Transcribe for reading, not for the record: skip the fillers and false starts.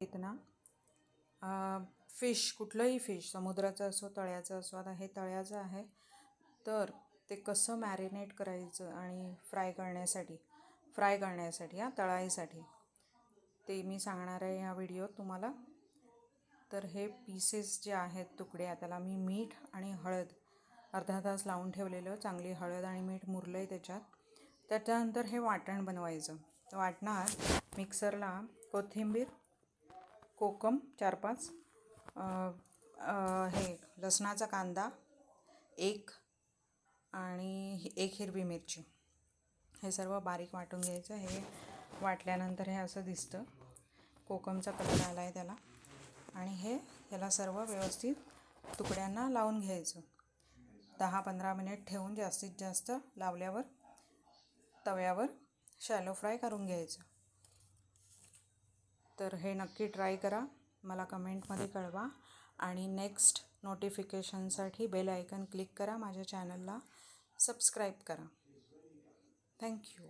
इतना फिश, कुठलंही फिश, समुद्राचं असो तळ्याचं असो. आता हे तळ्याचं आहे, तर ते कसं मॅरिनेट करायचं आणि फ्राय करण्यासाठी तळाईसाठी ते मी सांगणार आहे ह्या व्हिडिओत तुम्हाला. तर हे पीसेस जे आहेत तुकडे, त्याला मी मीठ आणि हळद अर्धा तास लावून ठेवलेलं. चांगली हळद आणि मीठ मुरलं आहे त्याच्यात. त्याच्यानंतर हे वाटण बनवायचं. वाटणार मिक्सरला कोथिंबीर, कोकम 4-5, हे लसणाचा कांदा 1 आणि 1 हिरवी मिरची, हे सर्व बारीक वाटून घ्यायचं. हे वाटल्यानंतर हे असं दिसतं, कोकमचा कलर आला आहे त्याला. आणि ह्याला सर्व व्यवस्थित तुकड्यांना लावून घ्यायचं. 10-15 मिनिट ठेवून जास्तीत जास्त लावल्यावर तव्यावर शॅलो फ्राय करून घ्यायचं. तर हे नक्की ट्राय करा, मला कमेंटमध्ये कळवा. आणि नेक्स्ट नोटिफिकेशनसाठी बेल आयकन क्लिक करा. माझ्या चॅनलला सबस्क्राईब करा. थँक्यू.